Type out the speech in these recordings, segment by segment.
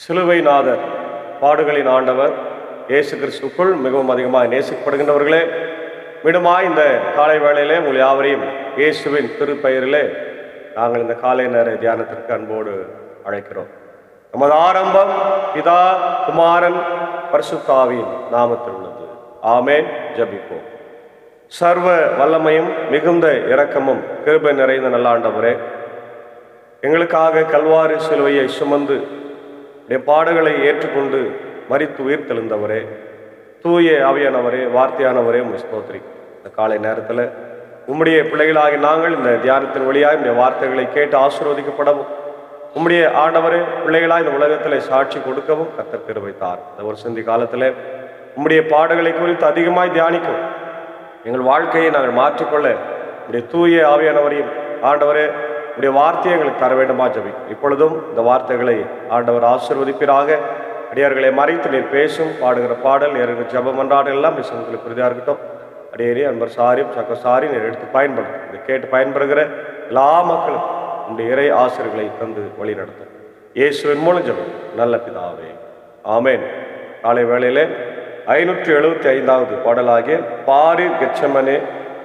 சிலுவைநாதர், பாடுகளின் ஆண்டவர் இயேசு கிறிஸ்துக்குள் மிகவும் அதிகமாக நேசிக்கப்படுகின்றவர்களே, மீண்டுமாய் இந்த காலை வேளையிலே உங்கள் யாவரையும் இயேசுவின் திருப்பெயரிலே நாங்கள் இந்த காலை நேர தியானத்திற்கு அன்போடு அழைக்கிறோம். நமது ஆரம்பம் பிதா, குமாரன், பரிசுத்தாவியின் நாமத்தில் உள்ளது. ஆமென். ஜெபிப்போம். சர்வ வல்லமையும் மிகுந்த இரக்கமும் கிருபை நிறைந்த நல்ல ஆண்டவரே, எங்களுக்காக கல்வாரி சிலுவையை சுமந்து பாடுகளை ஏற்றுக்கொண்டு மரித்து உயிர் தெழுந்தவரே, தூய ஆவியானவரே, வார்த்தையானவரே, உம்மை ஸ்தோத்திரிக்கிறோம். இந்த காலை நேரத்தில் உம்முடைய பிள்ளைகளாகி நாங்கள் இந்த தியானத்தின் வழியாக இந்த வார்த்தைகளை கேட்டு ஆசீர்வதிக்கப்படவும், உம்முடைய ஆண்டவரே பிள்ளைகளாக இந்த உலகத்தில் சாட்சி கொடுக்கவும் கர்த்தர் கிருபை தார். இந்த ஒரு சிந்தி காலத்தில் உம்முடைய பாடுகளை குறித்து அதிகமாய் தியானிக்கவும், எங்கள் வாழ்க்கையை நாங்கள் மாற்றிக்கொள்ள உம்முடைய தூய ஆவியானவரையும் ஆண்டவரே உடைய வார்த்தையை எங்களுக்கு தர வேண்டுமா ஜெபிக்கும். இப்பொழுதும் இந்த வார்த்தைகளை ஆண்டவர் ஆசீர்வதிப்பீராக. அடியார்களை மறைத்து நீர் பேசும் பாடுகிற பாடல் நேருக்கு ஜெபம் அன்றாடல் எல்லாம் உங்களுக்கு உறுதியாக இருக்கட்டும். அடியேறி அன்பர் சாரியும் சக்க சாரி நீர் எடுத்து பயன்படுத்தும். இதை கேட்டு பயன்படுகிற எல்லா மக்களும் உங்களுடைய இறை ஆசிரியர்களை தந்து வழி நடத்தும். இயேசுவின் மூலம் ஜெபம் நல்ல பிதாவே, ஆமேன். காலை வேளையிலே 575வது பாடலாகிய பாரி கெச்சமனே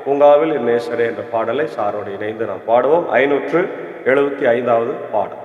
பூங்காவில் நேசரே என்ற பாடலை சாரோடு இணைந்து நாம் பாடுவோம். 575வது பாடல்.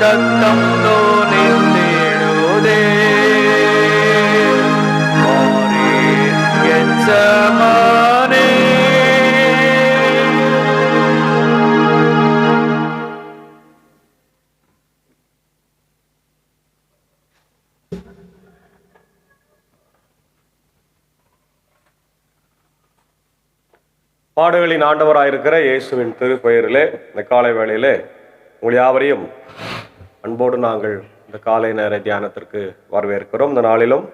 ரத்தம் தோனித்திடுதே கெத்செமனே. பாடுகளின் ஆண்டவராயிருக்கிற இயேசுவின் திருப்பெயரிலே இந்த காலை வேளையிலே உங்கள் யாவரையும் அன்போடு நாங்கள் இந்த காலை நேர தியானத்திற்கு வரவேற்கிறோம். இந்த நாளிலும்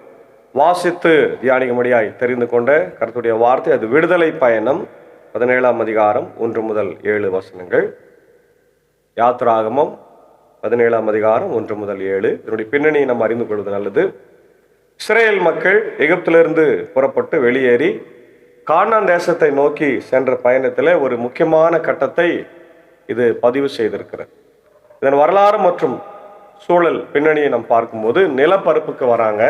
வாசித்து தியானிக்கும்படியாய் தெரிந்து கொண்ட கர்த்தருடைய வார்த்தை, அது விடுதலை பயணம் 17ஆம் அதிகாரம் 1 முதல் 7 வசனங்கள். யாத்திராகமம் 17ஆம் அதிகாரம் 1 முதல் 7. இதனுடைய பின்னணியை நம்ம அறிந்து கொள்வது நல்லது. இஸ்ரேல் மக்கள் எகிப்திலிருந்து புறப்பட்டு வெளியேறி கானான் தேசத்தை நோக்கி சென்ற பயணத்தில் ஒரு முக்கியமான கட்டத்தை இது பதிவு செய்திருக்கிறது. இதன் வரலாறு மற்றும் சூழல் பின்னணியை நாம் பார்க்கும்போது நிலப்பரப்புக்கு வராங்க.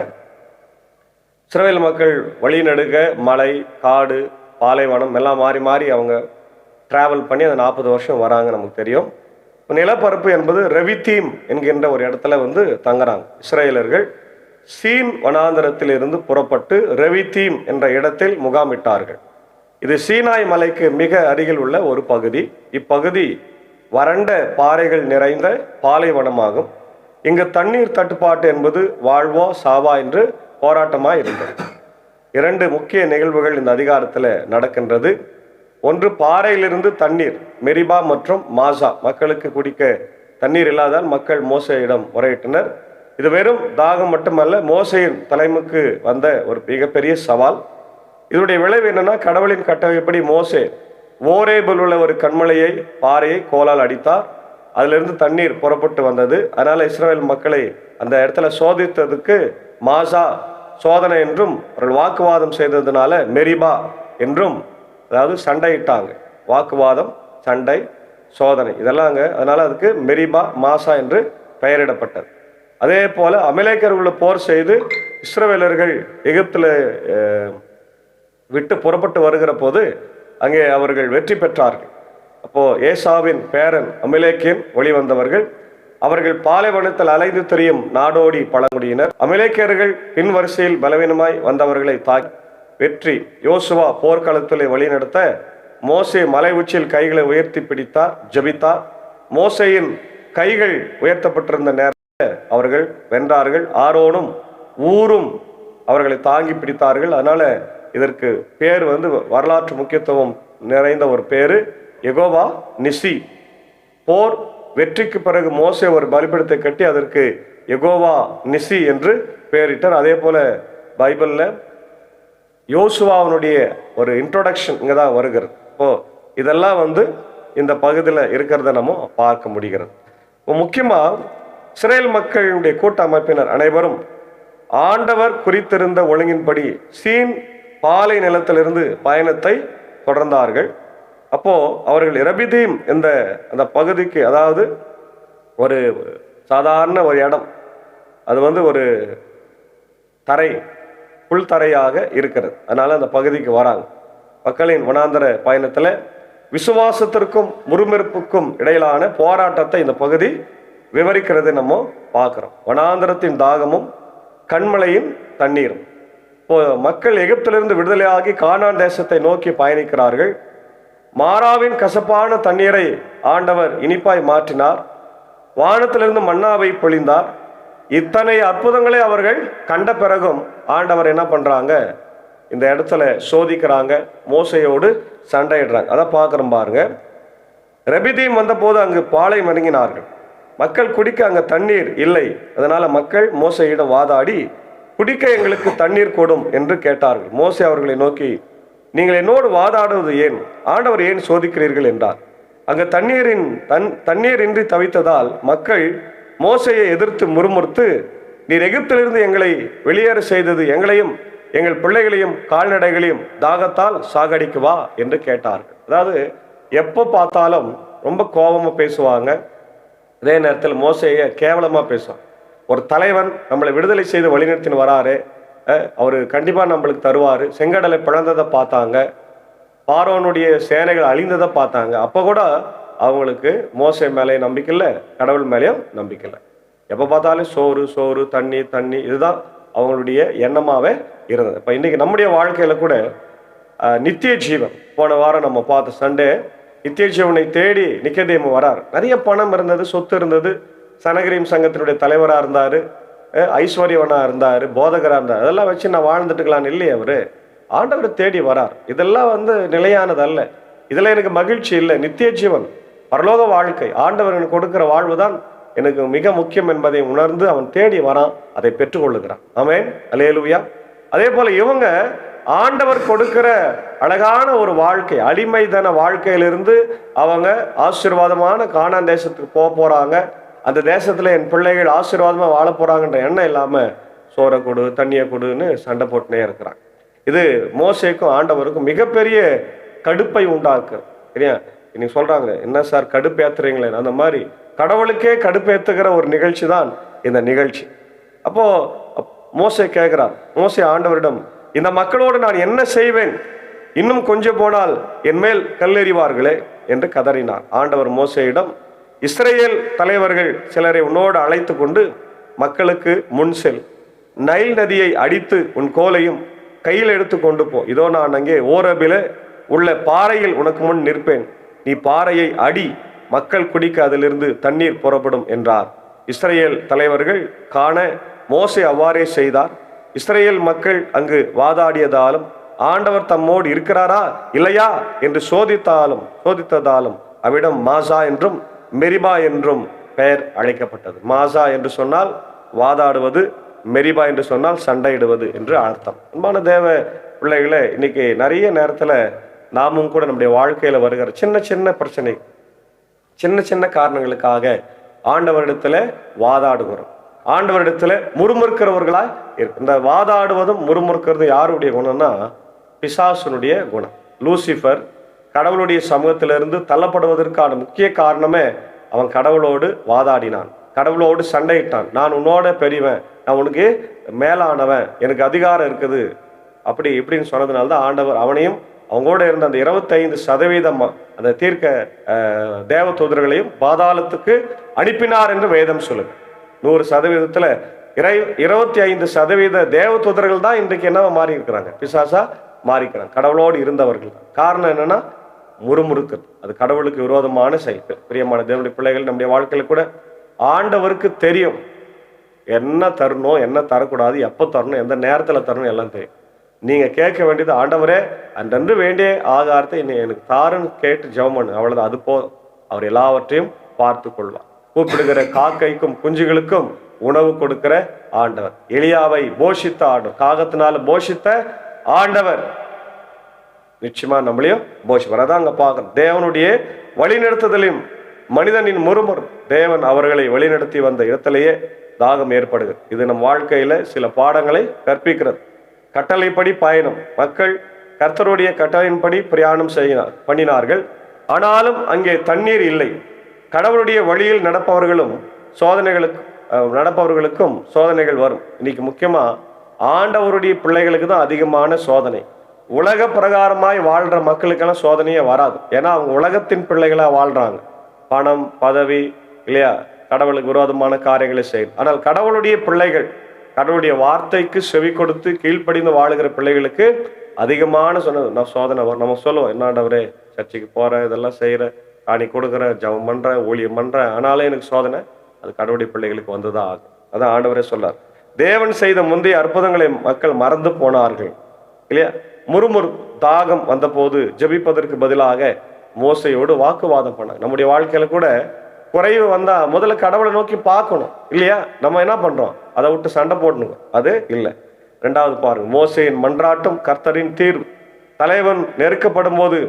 இஸ்ரவேல் மக்கள் வழிநடுக மலை, காடு, பாலைவனம் எல்லாம் மாறி மாறி அவங்க டிராவல் பண்ணி அந்த 40 வருஷம் வராங்க. நமக்கு தெரியும். நிலப்பரப்பு என்பது ரெவித்தீம் என்கின்ற ஒரு இடத்துல தங்குறாங்க இஸ்ரேலர்கள். சீன் வனாந்தரத்தில் இருந்து புறப்பட்டு ரெவித்தீம் என்ற இடத்தில் முகாமிட்டார்கள். இது சீனாய் மலைக்கு மிக அருகில் உள்ள ஒரு பகுதி. இப்பகுதி வறண்ட பாறைகள் நிறைந்த பாலைவனமாகும். இங்கு தண்ணீர் தட்டுப்பாட்டு என்பது வாழ்வா சாவா என்று போராட்டமாய் இருந்தது. 2 முக்கிய நிகழ்வுகள் இந்த அதிகாரத்தில் நடக்கின்றது. ஒன்று, பாறையிலிருந்து தண்ணீர், மெரிபா மற்றும் மாசா. மக்களுக்கு குடிக்க தண்ணீர் இல்லாதால் மக்கள் மோசேயிடம் முறையிட்டனர். இது வெறும் தாகம் மட்டுமல்ல, மோசேயின் தலைமுக்கு வந்த ஒரு மிகப்பெரிய சவால். இதனுடைய விளைவு என்னன்னா, கடவுளின் கட்டளைப்படி மோசே ஓரேபில் உள்ள ஒரு கண்மலையை, பாறையை கோலால் அடித்தார். அதிலிருந்து தண்ணீர் புறப்பட்டு வந்தது. அதனால இஸ்ரவேல் மக்களை அந்த இடத்துல சோதித்ததுக்கு மாசா சோதனை என்றும், அவர்கள் வாக்குவாதம் செய்ததுனால மெரிபா என்றும், அதாவது சண்டையிட்டாங்க. வாக்குவாதம், சண்டை, சோதனை இதெல்லாங்க. அதனால அதுக்கு மெரிபா மாசா என்று பெயரிடப்பட்டது. அதே போல அமலேக்கர்களோட போர் செய்து இஸ்ரவேலர்கள் எகிப்தில் விட்டு புறப்பட்டு வருகிற போது அங்கே அவர்கள் வெற்றி பெற்றார்கள். அப்போ ஏசாவின் பேரன் அமலேக்கின் வெளிவந்தவர்கள். அவர்கள் பாலைவனத்தில் அலைந்து திரியும் நாடோடி பழங்குடியினர். அமலேக்கியர்கள் பின் வரிசையில் பலவீனமாய் வந்தவர்களை தாக்கி வெற்றி. யோசுவா போர்க்களத்தில் வழிநடத்த மோசே மலை உச்சியில் கைகளை உயர்த்தி பிடித்தார், ஜெபித்தார். மோசேயின் கைகள் உயர்த்தப்பட்டிருந்த நேரம் அவர்கள் வென்றார்கள். ஆரோனும் ஊரும் அவர்களை தாங்கி பிடித்தார்கள். அதனால இதற்கு பேர் வரலாற்று முக்கியத்துவம் நிறைந்த ஒரு பேரு, யெகோவா நிசி. போர் வெற்றிக்கு பிறகு மோசே ஒரு பலிபீடத்தை கட்டி அதற்கு யெகோவா நிசி என்று பெயரிட்டார். அதே போல பைபிள்ல யோசுவாவினுடைய ஒரு இன்ட்ரோடக்ஷன் இங்கே தான் வருகிறது. இப்போ இதெல்லாம் இந்த பகுதியில் இருக்கிறத நம்ம பார்க்க முடிகிறது. முக்கியமாக இஸ்ரேல் மக்களுடைய கூட்டமைப்பினர் அனைவரும் ஆண்டவர் குறித்திருந்த ஒழுங்கின்படி சீன் பாலை நிலத்திலிருந்து பயணத்தை தொடர்ந்தார்கள். அப்போ அவர்கள் ரெபிதீம் என்ற அந்த பகுதிக்கு, அதாவது ஒரு சாதாரண ஒரு இடம், அது ஒரு தரை, புல் தரையாக இருக்கிறது. அதனால அந்த பகுதிக்கு வராங்க. மக்களின் வனாந்தர பயணத்தில் விசுவாசத்திற்கும் முறுமுறுப்புக்கும் இடையிலான போராட்டத்தை இந்த பகுதி விவரிக்கிறது நம்ம பார்க்கிறோம். வனாந்தரத்தின் தாகமும் கண்மலையின் தண்ணீரும். இப்போ மக்கள் எகிப்திலிருந்து விடுதலையாகி கானான் தேசத்தை நோக்கி பயணிக்கிறார்கள். மாறாவின் கசப்பான தண்ணீரை ஆண்டவர் இனிப்பாய் மாற்றினார். வானத்திலிருந்து மன்னாவை பொழிந்தார். இத்தனை அற்புதங்களை அவர்கள் கண்ட பிறகும் ஆண்டவர் என்ன பண்றாங்க, இந்த இடத்துல சோதிக்கிறாங்க, மோசையோடு சண்டையிடுறாங்க. அதை பார்க்குறோம் பாருங்க. ரெபிதீம் வந்த போது அங்கு பாலை மருங்கினார்கள். மக்கள் குடிக்க அங்கே தண்ணீர் இல்லை. அதனால மக்கள் மோசையிடம் வாதாடி, குடிக்க எங்களுக்கு தண்ணீர் கொடும் என்று கேட்டார்கள். மோசே அவர்களை நோக்கி, நீங்கள் என்னோடு வாதாடுவது ஏன்? ஆண்டவர் ஏன் சோதிக்கிறீர்கள் என்றார். அங்கு தண்ணீர் இன்றி தவித்ததால் மக்கள் மோசையை எதிர்த்து முறுமுறுத்து, நீர் எகிப்திலிருந்து எங்களை வெளியேற செய்தது எங்களையும் எங்கள் பிள்ளைகளையும் கால்நடைகளையும் தாகத்தால் சாகடிக்குவா என்று கேட்டார்கள். அதாவது எப்போ பார்த்தாலும் ரொம்ப கோபமாக பேசுவாங்க. அதே நேரத்தில் மோசையை கேவலமாக பேசுவாங்க. ஒரு தலைவன் நம்மளை விடுதலை செய்து வழிநடத்தின்னு வராரு, அவர் கண்டிப்பாக நம்மளுக்கு தருவார். செங்கடலை பிளந்ததை பார்த்தாங்க, பார்வோனுடைய சேனைகள் அழிந்ததை பார்த்தாங்க. அப்போ கூட அவங்களுக்கு மோசே மேலேயும் நம்பிக்கை இல்லை, கடவுள் மேலேயும் நம்பிக்கை இல்லை. எப்போ பார்த்தாலும் சோறு சோறு தண்ணி தண்ணி, இதுதான் அவங்களுடைய எண்ணமாகவே இருந்தது. இப்போ இன்றைக்கி நம்முடைய வாழ்க்கையில் கூட நித்திய ஜீவன், போன வாரம் நம்ம பார்த்த சண்டே, நித்திய ஜீவனை தேடி நிக்கதேமு வரார். நிறைய பணம் இருந்தது, சொத்து இருந்தது, சனகரீம் சங்கத்தினுடைய தலைவராக இருந்தார், ஐஸ்வர்யவனாக இருந்தார், போதகராக இருந்தார். அதெல்லாம் வச்சு நான் வாழ்ந்துட்டுக்கலான்னு இல்லையே அவர். ஆண்டவர் தேடி வரார். இதெல்லாம் நிலையானது அல்ல, இதில் எனக்கு மகிழ்ச்சி இல்லை. நித்திய ஜீவன், பரலோக வாழ்க்கை, ஆண்டவர் எனக்கு கொடுக்குற வாழ்வு தான் எனக்கு மிக முக்கியம் என்பதை உணர்ந்து அவன் தேடி வரான், அதை பெற்றுக்கொள்ளுகிறான். ஆமென், அல்லேலூயா. அதே போல இவங்க ஆண்டவர் கொடுக்கிற அழகான ஒரு வாழ்க்கை, அடிமைதன வாழ்க்கையிலிருந்து அவங்க ஆசீர்வாதமான கானான் தேசத்துக்கு போறாங்க. அந்த தேசத்துல என் பிள்ளைகள் ஆசீர்வாதமா வாழ போறாங்கன்ற எண்ணம் இல்லாம சோறை கொடு தண்ணியை கொடுன்னு சண்டை போட்டுனே இருக்கிறாங்க. இது மோசேக்கும் ஆண்டவருக்கும் மிகப்பெரிய கடுப்பை உண்டாக்கு. சரியா, இன்னைக்கு சொல்றாங்க, என்ன சார் கடுப்பேத்துறீங்களே? அந்த மாதிரி கடவுளுக்கே கடுப்பேத்துகிற ஒரு நிகழ்ச்சி தான் இந்த நிகழ்ச்சி. அப்போ மோசே கேட்கிறார், மோசே ஆண்டவரிடம், இந்த மக்களோடு நான் என்ன செய்வேன்? இன்னும் கொஞ்சம் போனால் என் மேல் கல்லெறிவார்களே என்று கதறினார். ஆண்டவர் மோசேயிடம், இஸ்ரேல் தலைவர்கள் சிலரை உன்னோடு அழைத்து கொண்டு மக்களுக்கு முன் செல், நைல் நதியை அடித்து உன் கோலையும் கையில் எடுத்து கொண்டு போ. இதோ நான் அங்கே ஓரபில உள்ள பாறையில் உனக்கு முன் நிற்பேன், நீ பாறையை அடி, மக்கள் குடிக்க அதிலிருந்து தண்ணீர் புறப்படும் என்றார். இஸ்ரேல் தலைவர்கள் காண மோசே அவ்வாறே செய்தார். இஸ்ரேல் மக்கள் அங்கு வாதாடியதாலும் ஆண்டவர் தம்மோடு இருக்கிறாரா இல்லையா என்று சோதித்ததாலும் அவ்விடம் மாசா என்றும் மெரிபா என்றும் பெயர் அழைக்கப்பட்டது. மாசா என்று சொன்னால் வாதாடுவது, மெரிபா என்று சொன்னால் சண்டையிடுவது என்று அர்த்தம். அன்பான தேவ பிள்ளைகளை, இன்னைக்கு நிறைய நேரத்தில் நாமும் கூட நம்முடைய வாழ்க்கையில் வருகிற சின்ன சின்ன பிரச்சனை, சின்ன சின்ன காரணங்களுக்காக ஆண்டவரிடத்துல வாதாடுகிறோம், ஆண்டவரிடத்துல முறுமுறுக்கிறவர்களாய் இருக்கு. இந்த வாதாடுவதும் முறுமுறுக்கிறது யாருடைய குணம்னா பிசாசுனுடைய குணம். லூசிஃபர் கடவுளுடைய சமூகத்திலிருந்து தள்ளப்படுவதற்கான முக்கிய காரணமே அவன் கடவுளோடு வாதாடினான், கடவுளோடு சண்டையிட்டான். நான் உன்னோட பெரியவன், நான் உனக்கு மேலானவன், எனக்கு அதிகாரம் இருக்குது, அப்படி இப்படின்னு சொன்னதுனால தான் ஆண்டவர் அவனையும் அவங்களோட இருந்த அந்த 25% அந்த தீர்க்க தேவ தூதர்களையும் பாதாளத்துக்கு அனுப்பினார் என்று வேதம் சொல்லுங்க. 100%, 25% தேவ தூதர்கள் தான் இன்றைக்கு என்னவா மாறி இருக்கிறாங்க, பிசாசா மாறிக்கிறாங்க, கடவுளோடு இருந்தவர்கள் தான். காரணம் என்னன்னா முறுமுறுக்கிறது, அது கடவுளுக்கு விரோதமான செயல். பிரியமான தேவனுடைய பிள்ளைகள், நம்முடைய வாழ்க்கையில கூட ஆண்டவருக்கு தெரியும் என்ன தரணும் என்ன தரக்கூடாது, எப்போ தரணும், எந்த நேரத்தில் தரணும் எல்லாம் தெரியும். நீங்க கேட்க வேண்டியது, ஆண்டவரே அன்றன்று வேண்டிய ஆகாரத்தை எனக்கு தாருன்னு கேட்டு ஜெபம் பண்ணு, அவ்வளவுதான், அது போதும். அவர் எல்லாவற்றையும் பார்த்து கொள்வார். கூப்பிடுகிற காக்கைக்கும் குஞ்சுகளுக்கும் உணவு கொடுக்கிற ஆண்டவர், எலியாவை போஷித்த ஆண்டவர், காகத்தினால போஷித்த ஆண்டவர் நிச்சயமா நம்மளையும் போஷிப்பார். அதான் அங்க பார்க்கணும், தேவனுடைய வழிநடத்துதலையும் மனிதனின் முறுமுறு, தேவன் அவர்களை வழிநடத்தி வந்த இடத்திலேயே தாகம் ஏற்படுகிறது. இது நம் வாழ்க்கையில சில பாடங்களை கற்பிக்கிறது. கட்டளைப்படி பயணம், மக்கள் கர்த்தருடைய கட்டளையின்படி பிரயாணம் பண்ணினார்கள், ஆனாலும் அங்கே தண்ணீர் இல்லை. கடவுளுடைய வழியில் நடப்பவர்களுக்கும் சோதனைகள் வரும். இன்னைக்கு முக்கியமா ஆண்டவருடைய பிள்ளைகளுக்கு தான் அதிகமான சோதனை. உலக பிரகாரமாய் வாழ்ற மக்களுக்கெல்லாம் சோதனையே வராது, ஏன்னா அவங்க உலகத்தின் பிள்ளைகளா வாழ்றாங்க, பணம் பதவி இல்லையா, கடவுளுக்கு விரோதமான காரியங்களை செய்யும். ஆனால் கடவுளுடைய பிள்ளைகள், கடவுளுடைய வார்த்தைக்கு செவி கொடுத்து கீழ்ப்படிந்து வாழுகிற பிள்ளைகளுக்கு அதிகமான சோதனை வரும். நம்ம சொல்லுவோம், என்னாண்டவரே சர்ச்சைக்கு போறேன், இதெல்லாம் செய்யறேன், காணி கொடுக்குறேன், ஜபம் பண்றேன், ஊழியம் பண்றேன், ஆனாலும் எனக்கு சோதனை. அது கடவுளுடைய பிள்ளைகளுக்கு வந்துதான் ஆகும். அதான் ஆண்டவரே சொல்றார், தேவன் செய்த முந்தைய அற்புதங்களை மக்கள் மறந்து போனார்கள் இல்லையா. முறுமுறு தாகம் வந்த போது ஜெபிப்பதற்கு பதிலாக மோசையோடு வாக்குவாதம் பண்ணாங்க. நம்முடைய வாழ்க்கையில கூட குறைவு வந்தா முதல்ல கடவுளை நோக்கி பார்க்கணும் இல்லையா. நம்ம என்ன பண்றோம், அதை விட்டு சண்டை போடணும், அது இல்லை. ரெண்டாவது பாருங்க, மோசேயின் மன்றாட்டும் கர்த்தரின் தீர்வு. தலைவன் நெருக்கப்படும் போது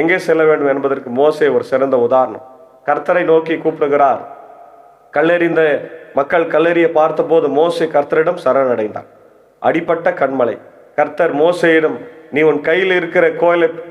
எங்கே செல்ல வேண்டும் என்பதற்கு மோசே ஒரு சிறந்த உதாரணம். கர்த்தரை நோக்கி கூப்பிடுகிறார். கல்லெறிந்த மக்கள் கல்லெறிய பார்த்த போது மோசே கர்த்தரிடம் சரணடைந்தார். அடிப்பட்ட கண்மலை. கர்த்தர் மோசேயிடம், நீ உன் கையில் இருக்கிற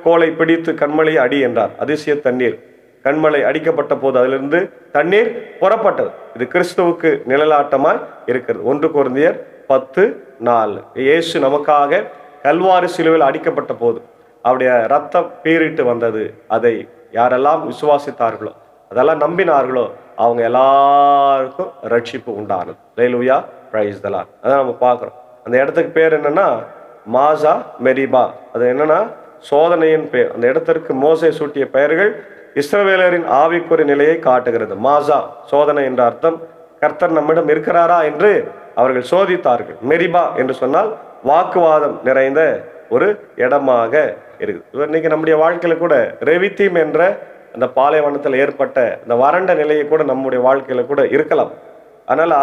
கோலை பிடித்து கண்மலையை அடி என்றார். அதிசய தண்ணீர் கண்மலை அடிக்கப்பட்ட போது அதிலிருந்து தண்ணீர் புறப்பட்டது. இது கிறிஸ்துவுக்கு நிழலாட்டமாய் இருக்கிறது. 1 கொரிந்தியர் 10:4. இயேசு நமக்காக கல்வாரி சிலுவையில் அடிக்கப்பட்ட போது அவருடைய ரத்தம் பீறிட்டு வந்தது. அதை யாரெல்லாம் விசுவாசித்தார்களோ அதெல்லாம் நம்பினார்களோ அவங்க எல்லாருக்கும் ரட்சிப்பு உண்டானது. ஹல்லேலூயா, பிரைஸ் தி லார்ட். அதான் நம்ம பார்க்குறோம். அந்த இடத்துக்கு பேர் என்னன்னா மாசா மெரிபா. அது என்னன்னா சோதனையின் பேர். அந்த இடத்திற்கு மோசே சூட்டிய பெயர்கள் இஸ்ரவேலரின் ஆவிக்குரிய நிலையை காட்டுகிறது. மாசா சோதனை என்ற அர்த்தம். கர்த்தர் நம்மிடம் இருக்கிறாரா என்று அவர்கள் சோதித்தார்கள். மெரிபா என்று சொன்னால் வாக்குவாதம் நிறைந்த ஒரு இடமாக இருக்குது. இன்னைக்கு நம்முடைய வாழ்க்கையில கூட ரெவித்தீம் என்ற அந்த பாலைவனத்தில் ஏற்பட்ட அந்த வறண்ட நிலையை கூட நம்முடைய வாழ்க்கையில கூட இருக்கலாம். அதனால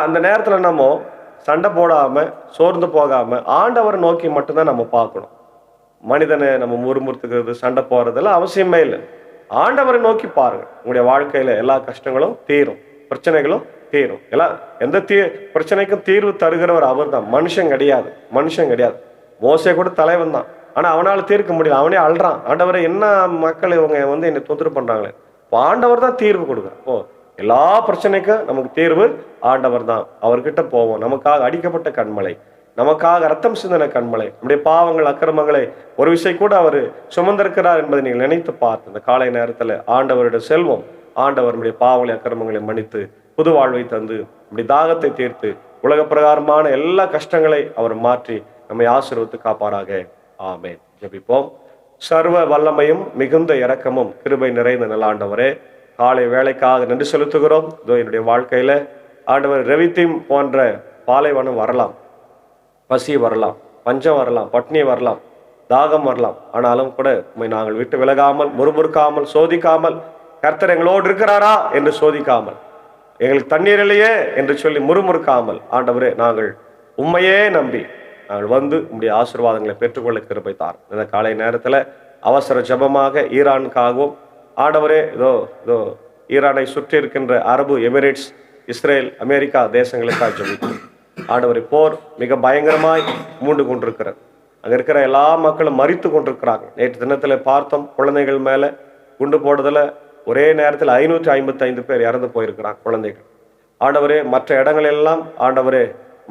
அந்த நேரத்துல நம்ம சண்டை போடாம சோர்ந்து போகாம ஆண்டவரை நோக்கி மட்டும்தான் நம்ம பார்க்கணும். மனிதனை நம்ம முறுமுறுத்துக்கிறது சண்டை போறதெல்லாம் அவசியமே இல்லை. ஆண்டவரை நோக்கி பாருங்க. உங்களுடைய வாழ்க்கையில எல்லா கஷ்டங்களும் தீரும், பிரச்சனைகளும் தீரும். எந்த பிரச்சனைக்கும் தீர்வு தருகிறவர் அவர் தான், மனுஷன் கிடையாது. மனுஷன் கிடையாது. மோசே கூட தலைவன் தான், ஆனா அவனால தீர்க்க முடியல. அவனே அழுறான், ஆண்டவரை என்ன மக்கள் இவங்க என்னை தொந்தரவு பண்றாங்களே. இப்போ ஆண்டவர் தான் தீர்வு கொடுக்குறார். இப்போ எல்லா பிரச்சனைக்கும் நமக்கு தீர்வு ஆண்டவர் தான். அவர்கிட்ட போவோம். நமக்காக அடிக்கப்பட்ட கண்மலை, நமக்காக ரத்தம் சிந்தன கண்மலை, நம்முடைய பாவங்கள் அக்கிரமங்களை ஒரு விஷயம் கூட அவர் சுமந்திருக்கிறார் என்பதை நீங்கள் நினைத்து பார்த்து இந்த காலை நேரத்துல ஆண்டவருடைய செல்வம், ஆண்டவர் நம்முடைய பாவங்களை அக்கிரமங்களை மன்னித்து புது வாழ்வை தந்து நம்முடைய தாகத்தை தீர்த்து உலக பிரகாரமான எல்லா கஷ்டங்களை அவர் மாற்றி நம்மை ஆசீர்வதித்து காப்பாராக. ஆமென். ஜெபிப்போம். சர்வ வல்லமையும் மிகுந்த இரக்கமும் கிருபை நிறைந்த நல்ல ஆண்டவரே, காலை வேலைக்காக நன்றி செலுத்துகிறோம். இதோ என்னுடைய வாழ்க்கையில ஆண்டவர் ரெவித்தீம் போன்ற பாலைவனம் வரலாம், பசி வரலாம், பஞ்சம் வரலாம், பட்னி வரலாம், தாகம் வரலாம். ஆனாலும் கூட உம்மை நாங்கள் விட்டு விலகாமல், முறுமுறுக்காமல், சோதிக்காமல், கர்த்தர் எங்களோடு இருக்கிறாரா என்று சோதிக்காமல், எங்களுக்கு தண்ணீர் இல்லையே என்று சொல்லி முறுமுறுக்காமல், ஆண்டவரே நாங்கள் உண்மையே நம்பி நாங்கள் வந்து உம்முடைய ஆசீர்வாதங்களை பெற்றுக்கொள்ள கிருபை தார். இந்த காலை நேரத்துல அவசர ஜெபமாக ஈரானுக்காகவும், ஆண்டவரே இதோ ஈரானை சுற்றி இருக்கின்ற அரபு எமிரேட்ஸ், இஸ்ரேல், அமெரிக்கா தேசங்களுக்காக ஜெபிக்கிறோம். ஆண்டவரை போர் மிக பயங்கரமாய் மூண்டு கொண்டிருக்கிறது. அங்க இருக்கிற எல்லா மக்களும் மரித்து கொண்டிருக்கிறாங்க. நேற்று தினத்துல பார்த்தோம், குழந்தைகள் மேல குண்டு போடுதல ஒரே நேரத்தில் 555 பேர் இறந்து போயிருக்கிறாங்க குழந்தைகள். ஆண்டவரே மற்ற இடங்கள் எல்லாம் ஆண்டவரே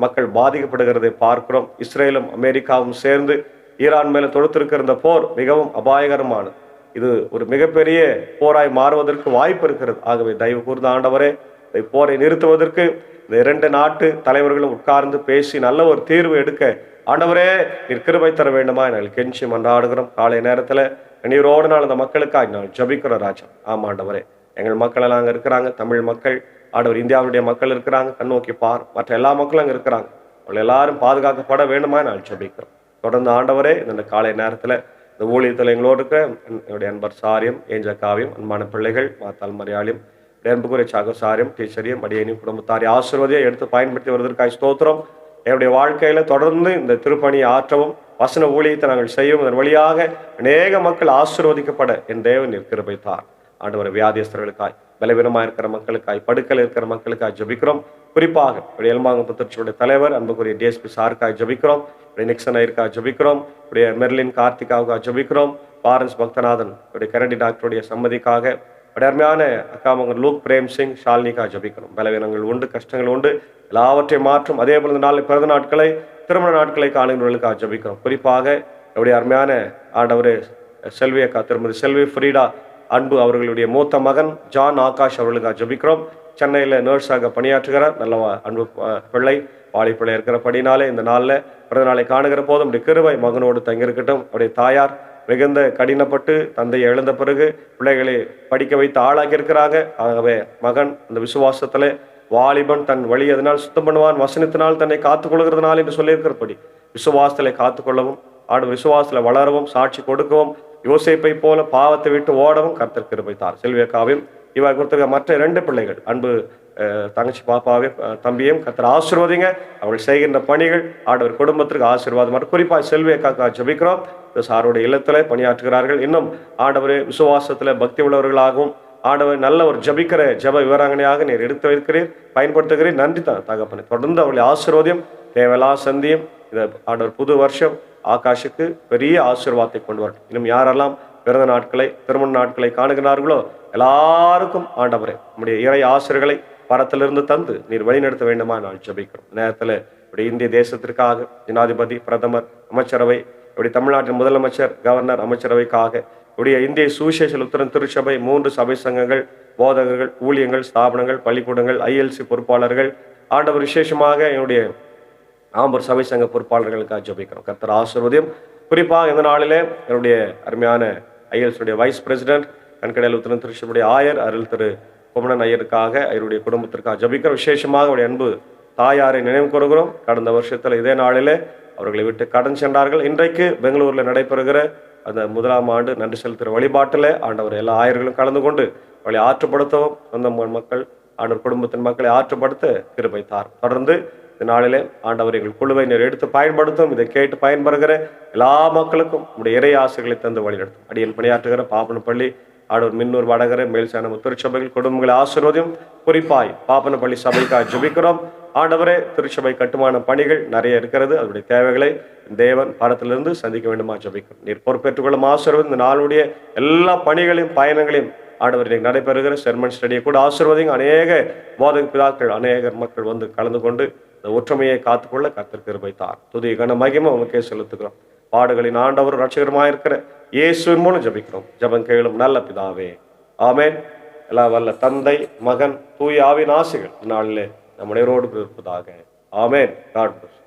மக்கள் பாதிக்கப்படுகிறதை பார்க்கிறோம். இஸ்ரேலும் அமெரிக்காவும் சேர்ந்து ஈரான் மேல தொடுத்திருக்கிற இந்த போர் மிகவும் அபாயகரமானது. இது ஒரு மிகப்பெரிய போராய் மாறுவதற்கு வாய்ப்பு இருக்கிறது. ஆகவே தயவு கூர்ந்த ஆண்டவரே இந்த போரை நிறுத்துவதற்கு இந்த 2 நாட்டு தலைவர்களும் உட்கார்ந்து பேசி நல்ல ஒரு தீர்வு எடுக்க ஆண்டவரே நீர் கிருபை தர வேண்டுமா நாங்கள் கெஞ்சி மன்றாடுகிறோம். காலை நேரத்துல நீரோடு நாள் அந்த மக்களுக்காக நாங்கள் ஜபிக்கிறோம் ராஜா. ஆமா ஆண்டவரே, எங்கள் மக்கள் எல்லாம் அங்கே இருக்கிறாங்க, தமிழ் மக்கள், ஆண்டவர் இந்தியாவுடைய மக்கள் இருக்கிறாங்க, கண்ணோக்கி பார், மற்ற எல்லா மக்களும் அங்கே இருக்கிறாங்க. அவர்கள் எல்லாரும் பாதுகாக்கப்பட வேண்டுமா நாங்கள் ஜபிக்கிறோம். தொடர்ந்து ஆண்டவரே இந்த காலை நேரத்துல இந்த ஊழியத்தில் எங்களோடு இருக்கிற என்னுடைய அன்பர் சாரியம், ஏஞ்சக்காவியம், அன்பான பிள்ளைகள், மாத்தால் மரியாளியும், அன்புக்குரிய சாகசாரியம், டீச்சரையும், மடியனையும், குடும்பத்தாரை ஆசீர்வதியை எடுத்து பயன்படுத்தி வருவதற்காக ஸ்தோத்திரம். என்னுடைய வாழ்க்கையில தொடர்ந்து இந்த திருப்பணியை ஆற்றவும், வசன ஊழியத்தை நாங்கள் செய்யவும், அதன் வழியாக அநேக மக்கள் ஆசீர்வதிக்கப்பட என் தேவன் கிருபை தார். ஆண்டவர் வியாதியஸ்தர்களுக்காய், பலவீனமாக இருக்கிற மக்களுக்காய், படுக்கையில் இருக்கிற மக்களுக்காய் ஜபிக்கிறோம். குறிப்பாக எல்மாங்க புத்திரச்சியுடைய தலைவர் அன்புக்குரிய டிஎஸ்பி சாருக்காய் ஜபிக்கிறோம். நிக்சன் ஐயருக்காக ஜபிக்கிறோம். மெர்லின் கார்த்திகாவுக்காக ஜபிக்கிறோம். பாரன்ஸ் பக்தநாதன் கரண்டி டாக்டருடைய சம்மதிக்காக, அருமையான அக்காமங்க லூக் பிரேம் சிங் ஷாலினிக்காக ஜபிக்கிறோம். பலவீனங்கள் உண்டு, கஷ்டங்கள் உண்டு, எல்லாவற்றையும் மாற்றும். அதே போல இந்த நாளை பிறந்த நாட்களை, திருமண நாட்களை காணுகிறவர்களுக்காக ஜபிக்கிறோம். குறிப்பாக என்னுடைய அருமையான ஆண்டவர் செல்வி அக்கா, திருமதி செல்வி ஃப்ரீடா அன்பு அவர்களுடைய மூத்த மகன் ஜான் ஆகாஷ் அவர்களுக்காக ஜபிக்கிறோம். சென்னையில் நர்ஸாக பணியாற்றுகிறார். நல்ல அன்பு பிள்ளை, வாலி பிள்ளை இருக்கிற படினாலே இந்த நாளில் பிறந்த நாளை காணுகிற போதும் அப்படி கிருபை மகனோடு தங்கியிருக்கட்டும். அவருடைய தாயார் மிகுந்த கடினப்பட்டு தந்தையை இழந்த பிறகு பிள்ளைகளை படிக்க வைத்து ஆளாக்கி இருக்கிறாங்க. ஆகவே மகன் அந்த விசுவாசத்துல வாலிபன் தன் வழி அதனால் சுத்தம் பண்ணுவான், வசனத்தினால் தன்னை காத்துக்கொள்கிறதுனால் என்று சொல்லியிருக்கிறபடி விசுவாசத்திலே காத்துக்கொள்ளவும், விசுவாசத்துல வளரவும், சாட்சி கொடுக்கவும், யோசேப்பை போல பாவத்தை விட்டு ஓடவும் கர்த்தர் கிருபை தார். செல்வியக்காவையும் இவர் கொடுத்திருக்க மற்ற 2 பிள்ளைகள், அன்பு தங்கச்சி பாப்பாவையும் தம்பியையும் கர்த்தர் ஆசீர்வதிங்க. அவர்கள் செய்கின்ற பணிகள் ஆண்டவர் குடும்பத்திற்கு ஆசீர்வாதம். குறிப்பாக செல்வியக்காக்கா ஜபிக்கிறோம். சாருடைய இல்லத்துல பணியாற்றுகிறார்கள். இன்னும் ஆண்டவரே விசுவாசத்துல பக்தி உள்ளவர்களாகவும், ஆண்டவர் நல்ல ஒரு ஜபிக்கிற ஜப விவரங்கனையாக நீர் எடுத்து வைக்கிறீர், பயன்படுத்துகிறீர். நன்றி தான் தகப்பனே. தொடர்ந்து அவர்களை ஆசீர்வாதியும், தேவையில்லா சந்தியும். இந்த ஆண்டவர் புது வருஷம் ஆகாஷுக்கு பெரிய ஆசீர்வாதத்தை கொண்டு வரட்டும். இன்னும் யாரெல்லாம் பிறந்த நாட்களை, திருமண நாட்களை காணுகிறார்களோ எல்லாருக்கும் ஆண்டவரே நம்முடைய இறை ஆசிரியர்களை பரத்திலிருந்து தந்து நீர் வழிநடத்த வேண்டுமா நான் ஜபிக்கிறோம். நேரத்தில் இப்படி இந்திய தேசத்திற்காக ஜனாதிபதி, பிரதமர், அமைச்சரவை, இப்படி தமிழ்நாட்டின் முதலமைச்சர், கவர்னர், அமைச்சரவைக்காக, இப்படிய இந்திய சுவிசேஷ லுத்தரன் திருச்சபை, 3 சபை சங்கங்கள், போதகர்கள், ஊழியங்கள், ஸ்தாபனங்கள், பள்ளிக்கூடங்கள், ஐஎல்சி பொறுப்பாளர்கள், ஆண்டவர் விசேஷமாக என்னுடைய ஆம்பூர் சபை சங்க பொறுப்பாளர்களுக்காக ஜெபிக்கிறோம். கர்த்தர் ஆசீர்வதியும். குறிப்பாக இந்த நாளிலே என்னுடைய அருமையான ஐஎல்ஸுடைய வைஸ் பிரசிடென்ட் கண்கடையில் உத்திரன் திருச்சியுடைய ஆயர் அருள் திரு குமணன் ஐயருக்காக அவருடைய குடும்பத்திற்காக ஜெபிக்கிறோம். விசேஷமாக அவருடைய அன்பு தாயாரை நினைவு கூறுகிறோம். கடந்த வருஷத்தில் இதே நாளிலே அவர்களை விட்டு கடன் சென்றார்கள். இன்றைக்கு பெங்களூரில் நடைபெறுகிற அந்த 1ஆம் ஆண்டு நன்றி செலுத்துகிற வழிபாட்டில் ஆண்டவர் எல்லா ஆயர்களும் கலந்து கொண்டு அவளை ஆற்றுப்படுத்தவும், சொந்த மக்கள் ஆண்டவர் குடும்பத்தின் மக்களை ஆற்றுப்படுத்த கிருபை தார். தொடர்ந்து இந்த நாளிலே ஆண்டவர் எங்கள் குழுவை நீர் எடுத்து பயன்படுத்தும். இதை கேட்டு பயன்பெறுகிற எல்லா மக்களுக்கும் உடைய இறை ஆசைகளை தந்து வழிநடத்தும். அடியில் பணியாற்றுகிற பாப்பனப்பள்ளி, ஆடவர், மின்னூர், வடகரை, மேல்சானம், திருச்சபைகள் குடும்பங்களை ஆசீர்வதியும். குறிப்பாய் பாப்பனப்பள்ளி சபைக்காக ஜெபிக்கிறோம். ஆண்டவரே, திருச்சபை கட்டுமான பணிகள் நிறைய இருக்கிறது. அதனுடைய தேவைகளை தேவன் பணத்திலிருந்து சந்திக்க வேண்டுமா ஜெபிக்கிறோம். நீர் பொறுப்பேற்றுக்கொள்ளும் ஆசீர்வாதம். இந்த நாளுடைய எல்லா பணிகளையும் பயணங்களையும் ஆண்டவர் இன்னைக்கு நடைபெறுகிற செர்மன் ஸ்டடியை கூட ஆசீர்வதிங்க. அநேக போதக பிதாக்கள், அநேக மக்கள் வந்து கலந்து கொண்டு இந்த ஒற்றுமையை காத்துக்கொள்ள கர்த்தர் கிருபை தார். துதி கன மகிமை உமக்கே செலுத்துகிறோம். பாடுகளின் ஆண்டவர் ரட்சகருமாயிருக்கிற இயேசுவின் மூலம் ஜெபிக்கிறோம். ஜெபம் கேளும் நல்ல பிதாவே, ஆமென். எல்லாம் வல்ல தந்தை, மகன், தூய ஆவியின் ஆசைகள் நாளிலே நம்முடையரோடு இருப்பதாக. ஆமென். God plus.